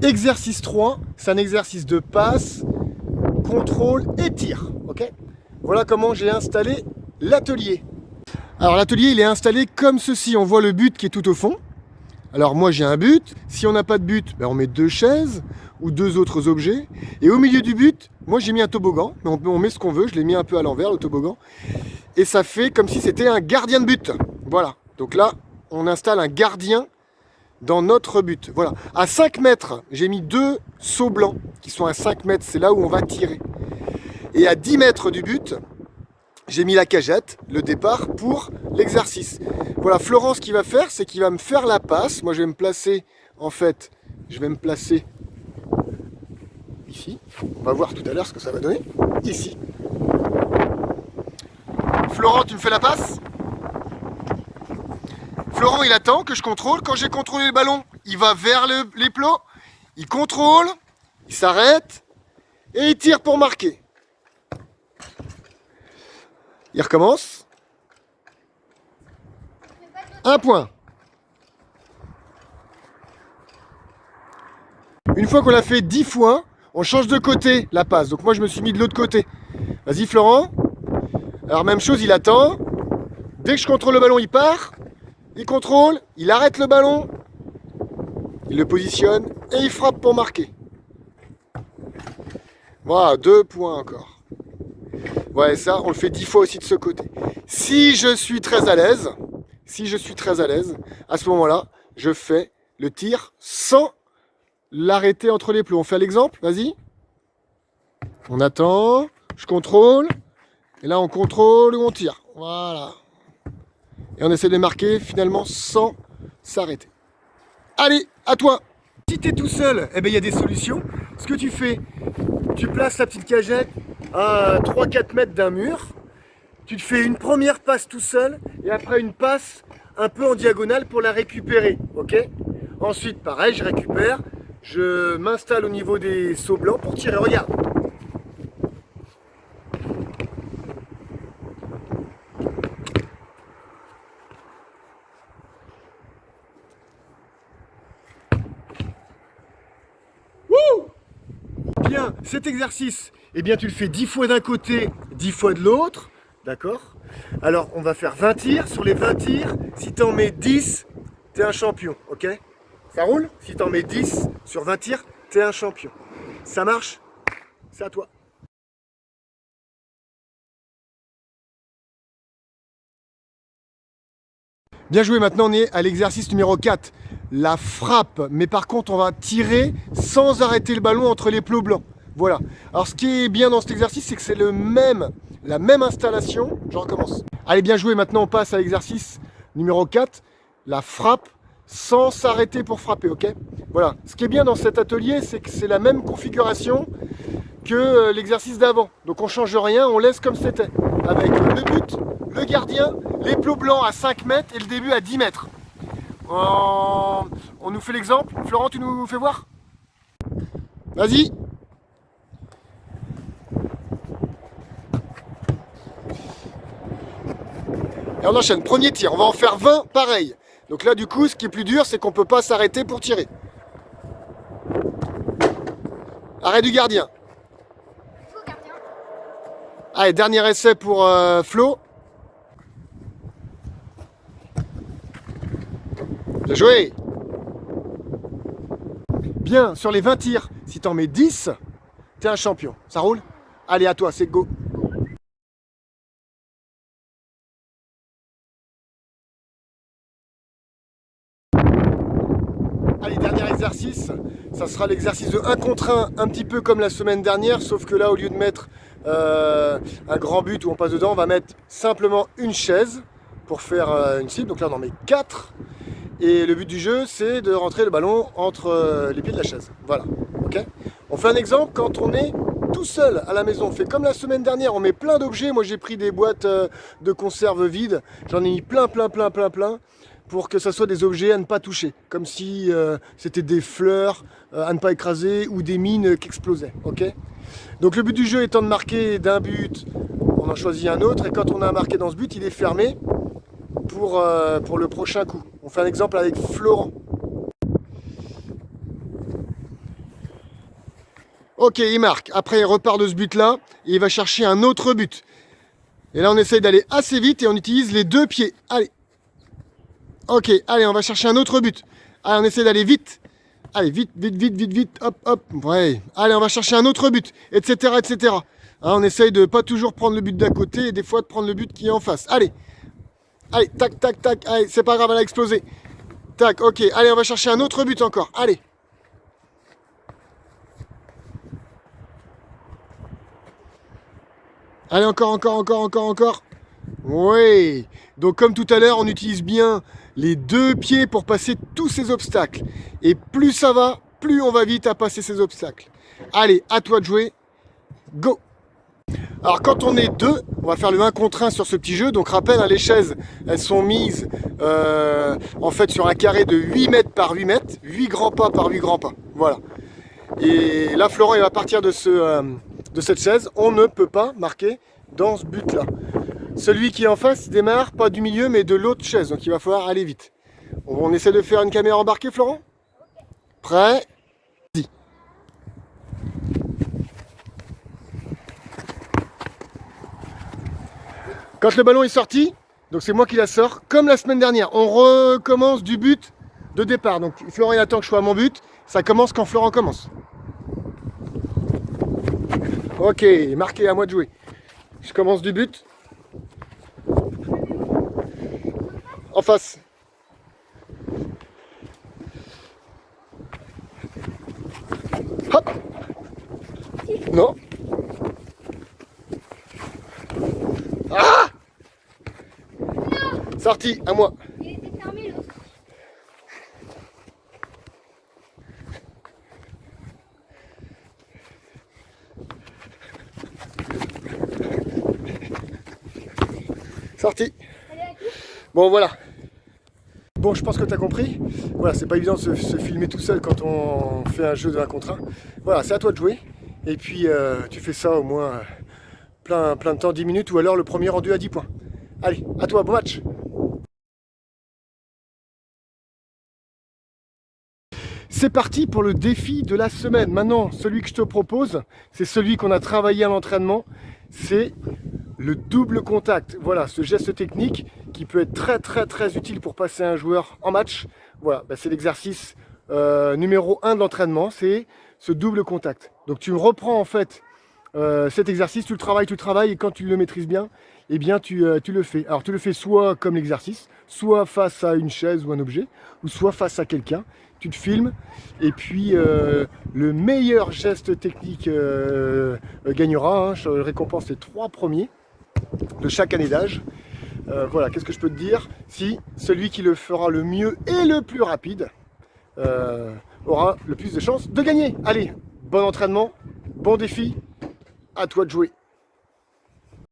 Exercice 3, c'est un exercice de passe, contrôle et tir. Okay, voilà comment j'ai installé l'atelier. Alors l'atelier il est installé comme ceci, on voit le but qui est tout au fond. Alors moi j'ai un but, si on n'a pas de but, ben on met 2 chaises ou 2 autres objets. Et au milieu du but, moi j'ai mis un toboggan, mais on met ce qu'on veut, je l'ai mis un peu à l'envers le toboggan. Et ça fait comme si c'était un gardien de but. Voilà, donc là on installe un gardien dans notre but. Voilà, à 5 mètres, j'ai mis 2 seaux blancs qui sont à 5 mètres, c'est là où on va tirer. Et à 10 mètres du but, j'ai mis la cagette, le départ pour l'exercice. Voilà, Florent, ce qu'il va faire, c'est qu'il va me faire la passe. Moi, je vais me placer, en fait, ici. On va voir tout à l'heure ce que ça va donner. Ici. Florent, tu me fais la passe? Florent, il attend que je contrôle. Quand j'ai contrôlé le ballon, il va vers les plots. Il contrôle, il s'arrête et il tire pour marquer. Il recommence. 1 point. Une fois qu'on l'a fait 10 fois, on change de côté la passe. Donc moi je me suis mis de l'autre côté. Vas-y Florent. Alors même chose, il attend. Dès que je contrôle le ballon, il part. Il contrôle, il arrête le ballon. Il le positionne et il frappe pour marquer. Voilà, 2 points encore. Ouais, ça, on le fait 10 fois aussi de ce côté. Si je suis très à l'aise, à ce moment-là, je fais le tir sans l'arrêter entre les plots. On fait l'exemple, vas-y. On attend, je contrôle, et là on contrôle ou on tire. Voilà. Et on essaie de marquer finalement sans s'arrêter. Allez, à toi. Si tu es tout seul, eh ben, il y a des solutions. Ce que tu fais, tu places la petite cagette à 3-4 mètres d'un mur. Tu te fais une première passe tout seul et après une passe un peu en diagonale pour la récupérer. Ok ? Ensuite, pareil, je récupère. Je m'installe au niveau des seaux blancs pour tirer. Regarde. Wouh! Bien, cet exercice, eh bien, tu le fais 10 fois d'un côté, 10 fois de l'autre. D'accord? Alors, on va faire 20 tirs. Sur les 20 tirs, si tu en mets 10, tu es un champion. Ok? Ça roule? Si tu en mets 10 sur 20 tirs, tu es un champion. Ça marche? C'est à toi. Bien joué, maintenant on est à l'exercice numéro 4, la frappe. Mais par contre, on va tirer sans arrêter le ballon entre les plots blancs. Voilà. Alors ce qui est bien dans cet exercice, c'est que c'est la même installation. Je recommence. Allez, bien joué, maintenant on passe à l'exercice numéro 4, la frappe sans s'arrêter pour frapper, ok? Voilà. Ce qui est bien dans cet atelier, c'est que c'est la même configuration que l'exercice d'avant. Donc on change rien, on laisse comme c'était. Avec le but, le gardien, les plots blancs à 5 mètres et le début à 10 mètres. On nous fait l'exemple. Florent, tu nous fais voir? Vas-y. Et on enchaîne. Premier tir. On va en faire 20 pareil. Donc là, du coup, ce qui est plus dur, c'est qu'on ne peut pas s'arrêter pour tirer. Arrêt du gardien. Allez, dernier essai pour Flo. Bien joué. Bien, sur les 20 tirs, si t'en mets 10, t'es un champion. Ça roule? Allez, à toi, c'est go. Allez, dernier exercice. Ça sera l'exercice de 1 contre 1 petit peu comme la semaine dernière, sauf que là, au lieu de mettre un grand but où on passe dedans, on va mettre simplement une chaise pour faire une cible. Donc là, on en met 4. Et le but du jeu, c'est de rentrer le ballon entre les pieds de la chaise. Voilà. Ok ? On fait un exemple quand on est tout seul à la maison. On fait comme la semaine dernière, on met plein d'objets. Moi, j'ai pris des boîtes de conserve vides. J'en ai mis plein pour que ça soit des objets à ne pas toucher. Comme si c'était des fleurs à ne pas écraser ou des mines qui explosaient. Ok ? Donc le but du jeu étant de marquer d'un but, on en choisit un autre. Et quand on a marqué dans ce but, il est fermé pour le prochain coup. On fait un exemple avec Florent. Ok, il marque. Après, il repart de ce but-là et il va chercher un autre but. Et là, on essaye d'aller assez vite et on utilise les deux pieds. Allez. Ok, allez, on va chercher un autre but. Allez, on essaie d'aller vite. Allez, vite, vite, vite, vite, vite. Hop, hop. Ouais. Allez, on va chercher un autre but, etc., etc. Hein, on essaye de pas toujours prendre le but d'à côté et des fois de prendre le but qui est en face. Allez. Allez, tac, tac, tac. Allez, c'est pas grave, elle a explosé. Tac, ok. Allez, on va chercher un autre but encore. Allez. Allez, encore. Oui. Donc, comme tout à l'heure, on utilise bien les deux pieds pour passer tous ces obstacles. Et plus ça va, plus on va vite à passer ces obstacles. Allez, à toi de jouer. Go. Alors, quand on est deux, on va faire le 1 contre 1 sur ce petit jeu. Donc, rappelle, hein, les chaises, elles sont mises en fait sur un carré de 8 mètres par 8 mètres. 8 grands pas par 8 grands pas. Voilà. Et là, Florent, il va partir de cette chaise. On ne peut pas marquer dans ce but-là. Celui qui est en face démarre pas du milieu, mais de l'autre chaise. Donc, il va falloir aller vite. On essaie de faire une caméra embarquée, Florent? Prêt? Vas-y. Quand le ballon est sorti, donc c'est moi qui la sors, comme la semaine dernière. On recommence du but de départ. Donc, Florent, il attend que je sois à mon but. Ça commence quand Florent commence. Ok, marqué, à moi de jouer. Je commence du but. En face. Hop. Non. Ah. Sorti, à moi. Il était fermé l'autre. Sorti. Bon, voilà. Bon, je pense que tu as compris. Voilà, c'est pas évident de se filmer tout seul quand on fait un jeu de 1 contre 1. Voilà, c'est à toi de jouer. Et puis, tu fais ça au moins plein de temps, 10 minutes, ou alors le premier rendu à 10 points. Allez, à toi, bon match. C'est parti pour le défi de la semaine. Maintenant, celui que je te propose, c'est celui qu'on a travaillé à l'entraînement. C'est le double contact. Voilà, ce geste technique qui peut être très utile pour passer un joueur en match. Voilà, c'est l'exercice numéro 1 de l'entraînement, c'est ce double contact. Donc tu reprends en fait cet exercice, tu le travailles et quand tu le maîtrises bien, eh bien tu le fais. Alors tu le fais soit comme l'exercice, soit face à une chaise ou un objet, ou soit face à quelqu'un. Tu te filmes et puis le meilleur geste technique gagnera. Hein. Je récompense les 3 premiers de chaque année d'âge. Voilà, qu'est-ce que je peux te dire? Si celui qui le fera le mieux et le plus rapide aura le plus de chances de gagner. Allez, bon entraînement, bon défi, à toi de jouer.